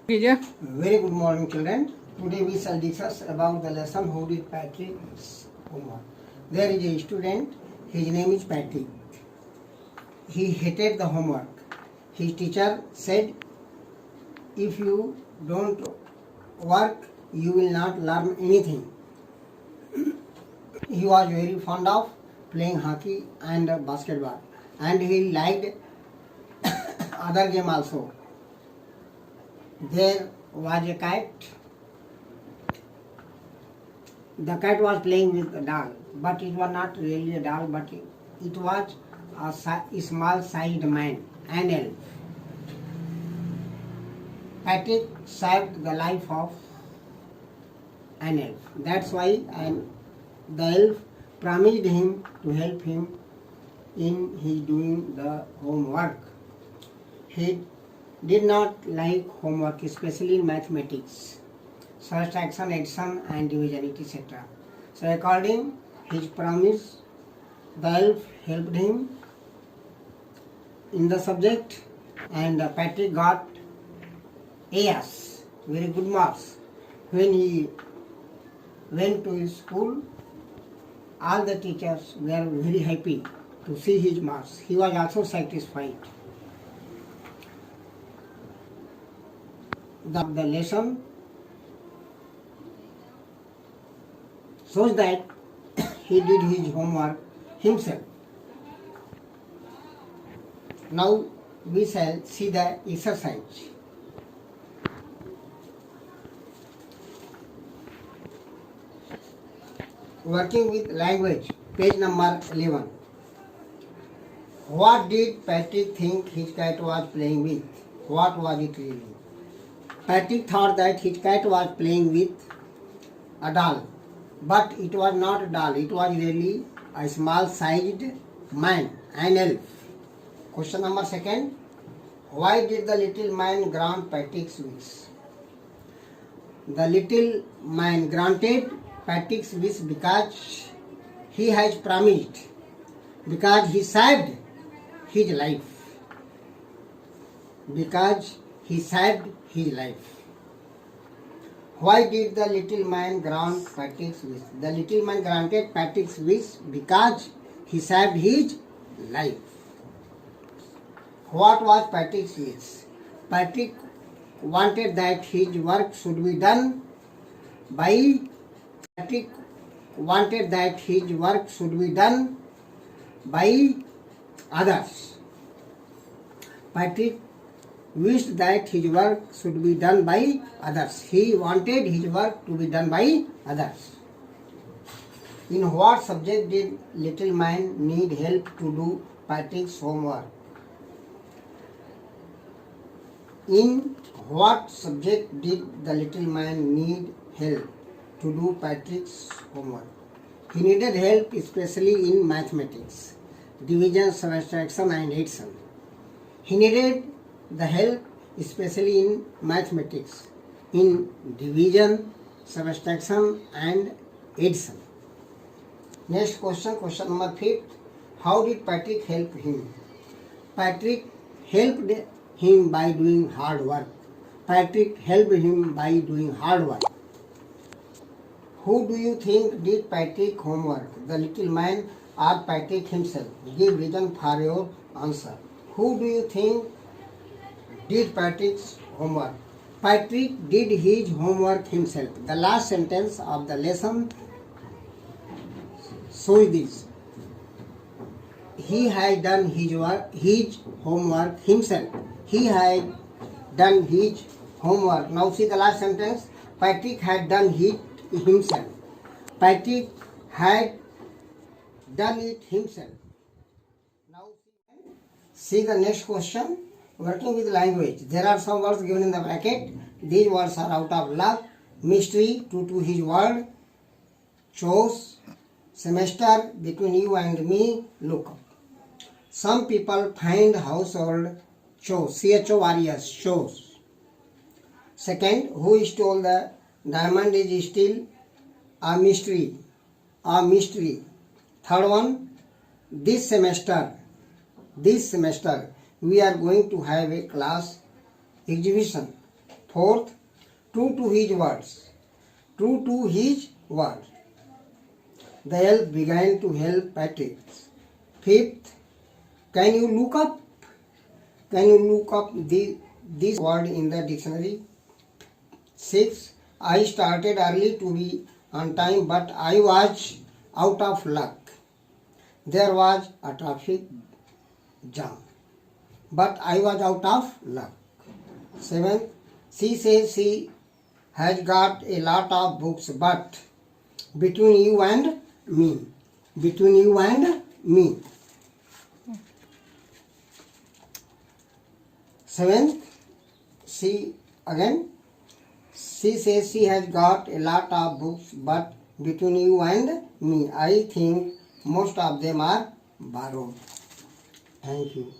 Very good morning, children. Today we shall discuss about the lesson Who Did Patrick's Homework. There is a student, his name is Patrick. He hated the homework. His teacher said, if you don't work, you will not learn anything. He was very fond of playing hockey and basketball, and he liked other game also. There was a cat. The cat was playing with a doll, but it was not really a doll, but it was a small-sized man, an elf. Patrick saved the life of an elf. That's why the elf promised him to help him in his doing the homework. He did not like homework, especially in mathematics, subtraction, addition and division, etc. So according his promise, the elf helped him in the subject, and Patrick got A's, very good marks. When he went to his school, all the teachers were very happy to see his marks. He was also satisfied. The lesson shows that he did his homework himself. Now we shall see the exercise. Working with language, page number 11. What did Patrick think his cat was playing with? What was it really? Patrick thought that his cat was playing with a doll, but it was not a doll, it was really a small-sized man, an elf. Question number 2. Why did the little man grant Patrick's wish? The little man granted Patrick's wish because he has promised, because he saved his life. Because he saved his life. Why did the little man grant Patrick's wish? The little man granted Patrick's wish because he saved his life. What was Patrick's wish? Patrick wanted that his work should be done by Patrick wanted that his work should be done by others. Patrick wished that his work should be done by others. He wanted his work to be done by others. In what subject did little man need help to do Patrick's homework? In what subject did the little man need help to do Patrick's homework? He needed help especially in mathematics, division, subtraction and addition. He needed the help especially in mathematics, in division, subtraction and addition. Next question, question number 5. How did Patrick help him? Patrick helped him by doing hard work. Patrick helped him by doing hard work. Who do you think did Patrick homework? The little man or Patrick himself? Give reason for your answer. Who do you think did Patrick's homework? Patrick did his homework himself. The last sentence of the lesson shows this. He had done his homework himself. He had done his homework. Now see the last sentence. Patrick had done it himself. Patrick had done it himself. Now see the next question. Working with language. There are some words given in the bracket. These words are out of luck, mystery, true to his word, chose, semester, between you and me, look up. Some people find household chores, C-H-O-R-E-S, chores. Second, who stole the diamond is still a mystery, a mystery. Third one, this semester, we are going to have a class exhibition. Fourth, true to his words. True to his word. The elf began to help Patrick. Fifth, can you look up this word in the dictionary? Sixth, I started early to be on time, but I was out of luck. There was a traffic jam, but I was out of luck. Seventh, she says she has got a lot of books, but between you and me. Seventh, she says she has got a lot of books, but between you and me, I think most of them are borrowed. Thank you.